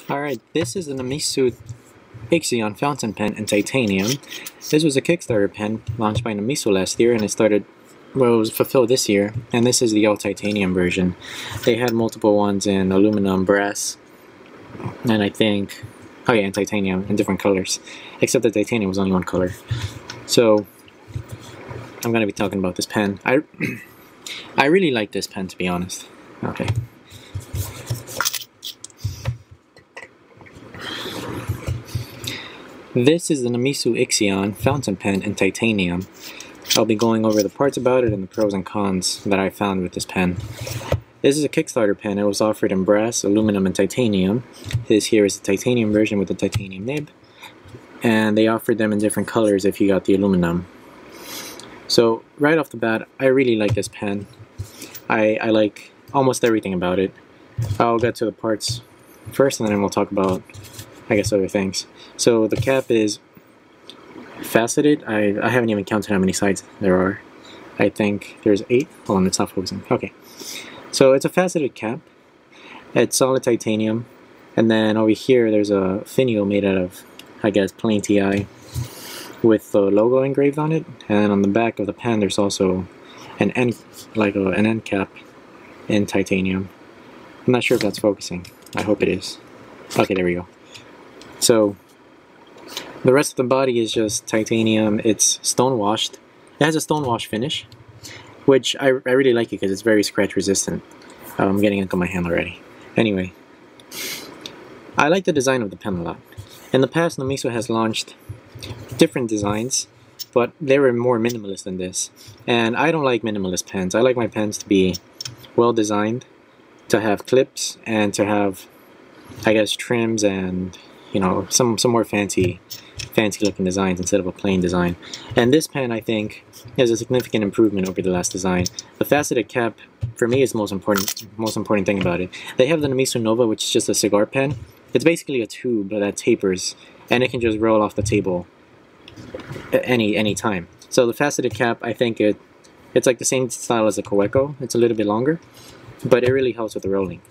Alright, this is the Namisu Ixion fountain pen in titanium. This was a Kickstarter pen launched by Namisu last year, and it was fulfilled this year, and this is the all titanium version. They had multiple ones in aluminum, brass, and I think, oh yeah, and titanium in different colors, except the titanium was only one color. So I'm going to be talking about this pen. I really like this pen, to be honest. Okay. This is the Namisu Ixion fountain pen in titanium. I'll be going over the parts about it and the pros and cons that I found with this pen. This is a Kickstarter pen. It was offered in brass, aluminum, and titanium. This here is the titanium version with the titanium nib. And they offered them in different colors if you got the aluminum. So right off the bat, I really like this pen. I like almost everything about it. I'll get to the parts first, and then we'll talk about, I guess, other things. So the cap is faceted. I haven't even counted how many sides there are. I think there's 8. Hold on, it's not focusing. Okay. So it's a faceted cap. It's solid titanium. And then over here there's a finial made out of, I guess, plain TI with the logo engraved on it. And on the back of the pen there's also an end, an end cap in titanium. I'm not sure if that's focusing. I hope it is. Okay, there we go. So the rest of the body is just titanium. It's stone washed. It has a stone wash finish, which I really like it because it's very scratch resistant. I'm getting into my hand already. Anyway, I like the design of the pen a lot. In the past, Namisu has launched different designs, but they were more minimalist than this. And I don't like minimalist pens. I like my pens to be well designed, to have clips, and to have, I guess, trims and, you know, some more fancy looking designs instead of a plain design. And this pen, I think, is a significant improvement over the last design. The faceted cap, for me, is the most important thing about it. They have the Namisu Nova, which is just a cigar pen. It's basically a tube that tapers, and it can just roll off the table at any time. So the faceted cap, I think it's like the same style as a Coeco. It's a little bit longer, but it really helps with the rolling.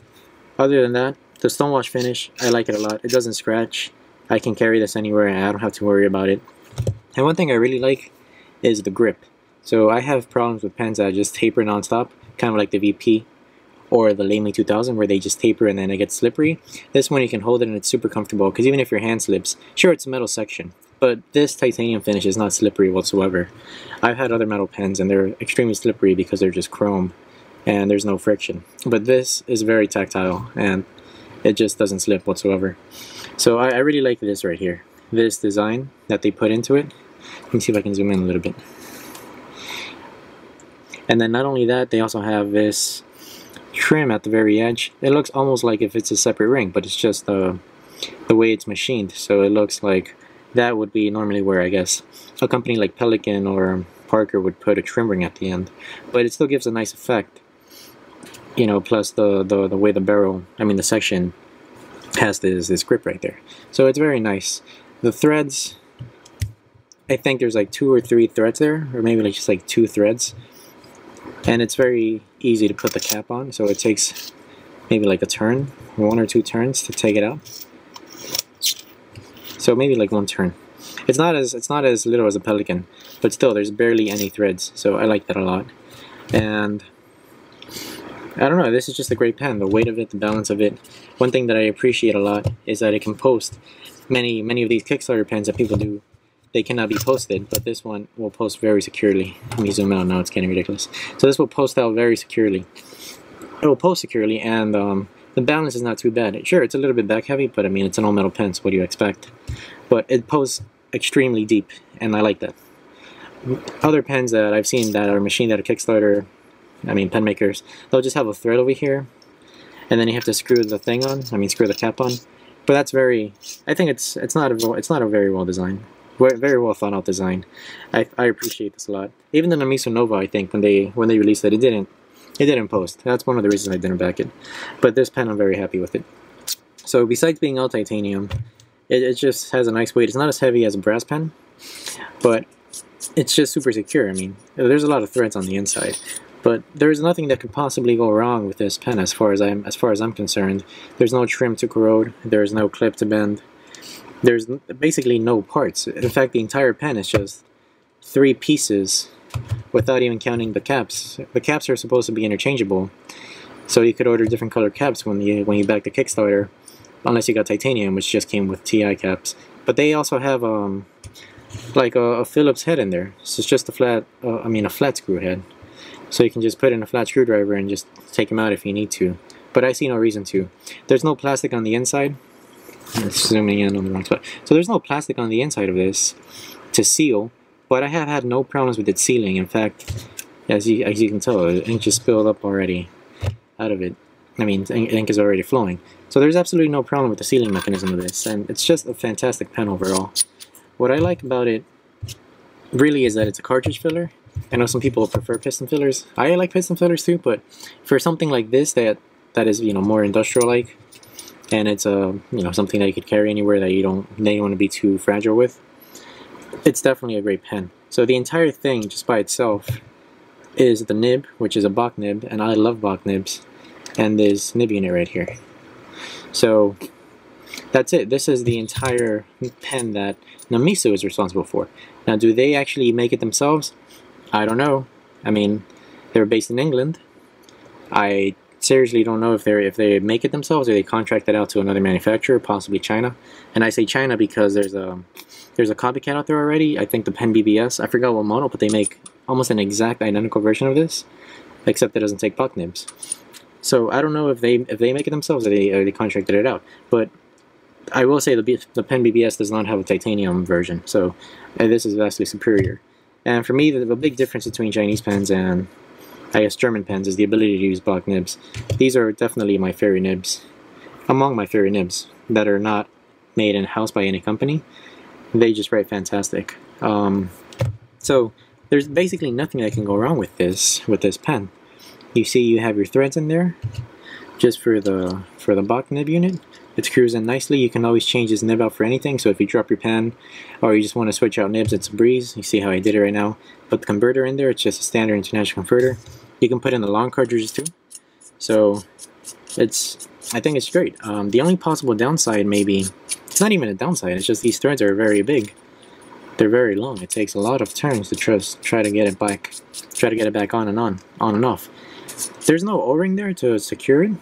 Other than that, the stonewash finish, I like it a lot. It doesn't scratch. I can carry this anywhere and I don't have to worry about it. And one thing I really like is the grip. So I have problems with pens that just taper non-stop, kind of like the VP or the Lamely 2000, where they just taper and then it gets slippery. This one you can hold it and it's super comfortable, because even if your hand slips, sure, it's a metal section, but this titanium finish is not slippery whatsoever. I've had other metal pens and they're extremely slippery because they're just chrome and there's no friction. But this is very tactile and it just doesn't slip whatsoever. So I really like this right here. This design that they put into it. Let me see if I can zoom in a little bit. And then not only that, they also have this trim at the very edge. It looks almost like if it's a separate ring, but it's just the way it's machined. So it looks like that would be normally where, I guess, a company like Pelican or Parker would put a trim ring at the end. But it still gives a nice effect. You know, plus the way the barrel, I mean the section, has this grip right there. So it's very nice. The threads, I think there's like 2 or 3 threads there, or maybe like just like 2 threads. And it's very easy to put the cap on, so it takes maybe like a turn, 1 or 2 turns to take it out. So maybe like 1 turn. It's not as little as a Pelican, but still there's barely any threads, so I like that a lot. And I don't know, this is just a great pen. The weight of it, the balance of it. One thing that I appreciate a lot is that it can post. Many of these Kickstarter pens that people do, they cannot be posted, but this one will post very securely. Let me zoom out now, it's getting ridiculous. So this will post out very securely. It will post securely, and the balance is not too bad. Sure, it's a little bit back heavy, but I mean, it's an all-metal pen, so what do you expect? But it posts extremely deep, and I like that. Other pens that I've seen that are machined at a Kickstarter, I mean pen makers, they'll just have a thread over here and then you have to screw the thing on, screw the cap on. But that's very, I think it's not a very well designed, very well thought out design. I appreciate this a lot. Even the Namisu Nova, I think when they released it, it didn't post. That's one of the reasons I didn't back it. But this pen, I'm very happy with it. So besides being all titanium, it just has a nice weight. It's not as heavy as a brass pen, but it's just super secure. I mean, there's a lot of threads on the inside, But there's nothing that could possibly go wrong with this pen as far as I'm concerned. There's no trim to corrode, there's no clip to bend, there's basically no parts. In fact, the entire pen is just 3 pieces without even counting the caps. The caps are supposed to be interchangeable, so you could order different color caps when you back the Kickstarter, unless you got titanium, which just came with TI caps. But they also have like a Phillips head in there. So it's just a flat screw head. So you can just put in a flat screwdriver and just take them out if you need to. But I see no reason to. There's no plastic on the inside. I'm zooming in on the wrong spot. So there's no plastic on the inside of this to seal, but I have had no problems with it sealing. In fact, as you can tell, ink just spilled up already out of it. I mean, ink is already flowing. So there's absolutely no problem with the sealing mechanism of this, and it's just a fantastic pen overall. What I like about it really is that it's a cartridge filler. I know some people prefer piston fillers. I like piston fillers too, but for something like this that is, you know, more industrial-like, and it's you know, something that you could carry anywhere that you don't want to be too fragile with, it's definitely a great pen. So the entire thing, just by itself, is the nib, which is a Bock nib, and I love Bock nibs, and this nib unit right here. So that's it. This is the entire pen that Namisu is responsible for. Now, do they actually make it themselves? I don't know. I mean, they're based in England. I seriously don't know if they make it themselves or they contract it out to another manufacturer, possibly China. And I say China because there's a copycat out there already. I think the Pen BBS. I forgot what model, but they make almost an exact identical version of this, except it doesn't take Bock nibs. So I don't know if they make it themselves or they contracted it out. But I will say the Pen BBS does not have a titanium version, so this is vastly superior. And for me, the big difference between Chinese pens and, I guess, German pens is the ability to use Bock nibs. These are definitely my favorite nibs, among my favorite nibs that are not made in-house by any company. They just write fantastic. So there's basically nothing that can go wrong with this pen. You see, you have your threads in there, just for the Bock nib unit. It's cruising nicely. You can always change this nib out for anything, so if you drop your pen or you just want to switch out nibs, it's a breeze. You see how I did it right now. Put the converter in there. It's just a standard international converter. You can put in the long cartridges too. So I think it's great. The only possible downside, maybe, it's not even a downside, it's just these threads are very big. They're very long. It takes a lot of turns to try to get it back on and off. There's no O-ring there to secure it.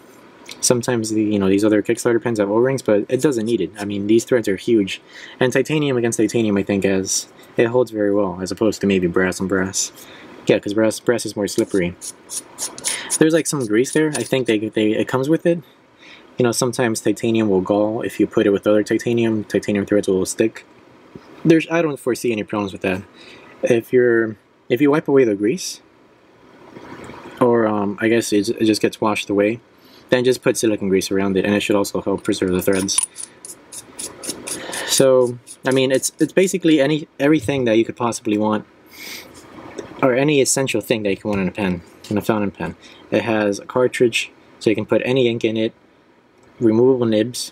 Sometimes these other Kickstarter pens have O-rings, but it doesn't need it. I mean, these threads are huge, and titanium against titanium, I think, it holds very well, as opposed to maybe brass on brass. Yeah, because brass is more slippery. There's like some grease there. I think it comes with it. You know, sometimes titanium will gall if you put it with other titanium. Titanium threads will stick. I don't foresee any problems with that. If you wipe away the grease, or I guess it just gets washed away, then just put silicone grease around it, and it should also help preserve the threads. So, I mean, it's basically everything that you could possibly want, or any essential thing that you can want in a pen, in a fountain pen. It has a cartridge, so you can put any ink in it, removable nibs.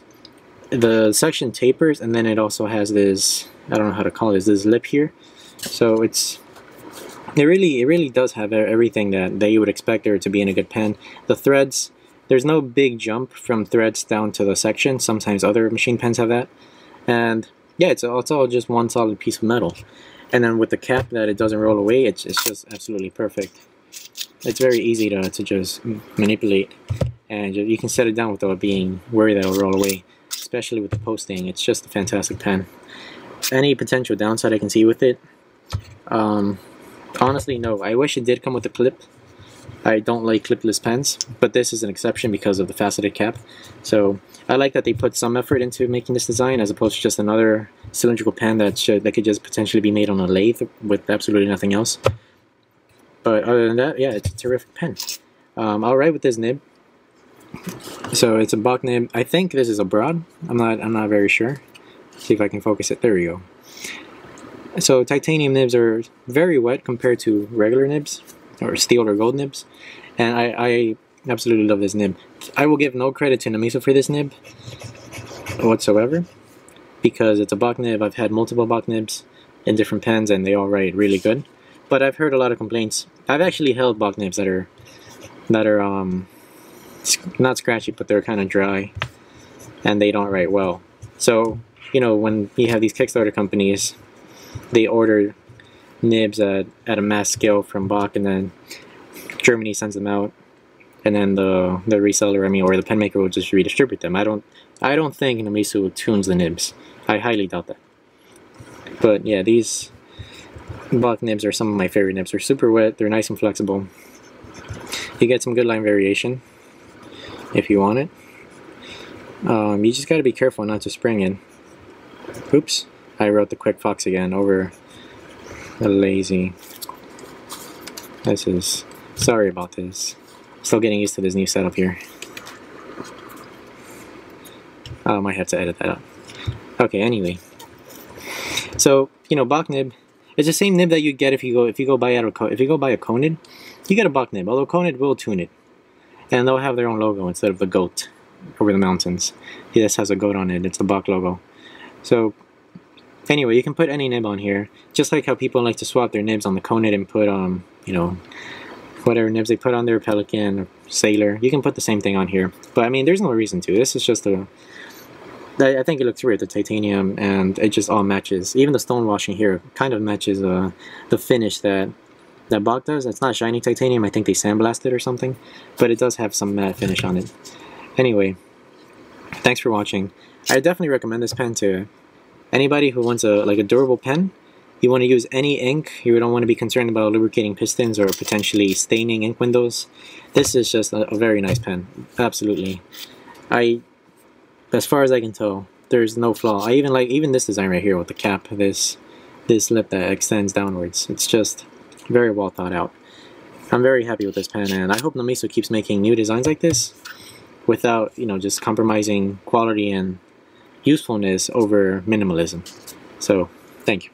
The section tapers, and then it also has this, I don't know how to call this lip here. So it really does have everything that you would expect there to be in a good pen. The threads, there's no big jump from threads down to the section. Sometimes other machine pens have that. And yeah, it's all just one solid piece of metal. And then with the cap that it doesn't roll away, it's just absolutely perfect. It's very easy to just manipulate, and you can set it down without being worried that it'll roll away, especially with the posting. It's just a fantastic pen. Any potential downside I can see with it? Honestly, no. I wish it did come with a clip. I don't like clipless pens, but this is an exception because of the faceted cap. So I like that they put some effort into making this design, as opposed to just another cylindrical pen that could just potentially be made on a lathe with absolutely nothing else. But other than that, yeah, it's a terrific pen. I'll write with this nib. So it's a Bock nib. I think this is a broad. I'm not very sure. See if I can focus it. There we go. So titanium nibs are very wet compared to regular nibs, or steel or gold nibs, and I absolutely love this nib. I will give no credit to Namisu for this nib whatsoever, because it's a Bock nib. I've had multiple Bock nibs in different pens, and they all write really good. but I've heard a lot of complaints. I've actually held Bock nibs that are not scratchy, but they're kind of dry, and they don't write well. So, you know, when you have these Kickstarter companies, they order nibs at a mass scale from Bock, and then Germany sends them out, and then the reseller, I mean, or the pen maker will just redistribute them. I don't think Namisu tunes the nibs. I highly doubt that. But yeah, these Bock nibs are some of my favorite nibs. They're super wet, they're nice and flexible. You get some good line variation if you want it. You just gotta be careful not to spring in. Oops, I wrote the Quick Fox again over the lazy. Sorry about this. Still getting used to this new setup here. I might have to edit that out. Okay, anyway. So, you know, Bock nib, it's the same nib that you get if you go buy a Conid, you get a Bock nib, although Conid will tune it. And they'll have their own logo instead of the goat over the mountains. This has a goat on it, it's a Bock logo. So, anyway, you can put any nib on here, just like how people like to swap their nibs on the Conid and put, you know, whatever nibs they put on their Pelican or Sailor. You can put the same thing on here. But, I mean, there's no reason to. This is just I think it looks weird, the titanium, and it just all matches. Even the stone washing here kind of matches the finish that Bock does. It's not shiny titanium, I think they sandblasted or something, but it does have some matte finish on it. Anyway, thanks for watching. I definitely recommend this pen to anybody who wants a durable pen. You want to use any ink, you don't want to be concerned about lubricating pistons or potentially staining ink windows. This is just a very nice pen, absolutely. As far as I can tell, there's no flaw. I even this design right here with the cap, this lip that extends downwards. It's just very well thought out. I'm very happy with this pen, and I hope Namisu keeps making new designs like this without, you know, just compromising quality and usefulness over minimalism. So, thank you.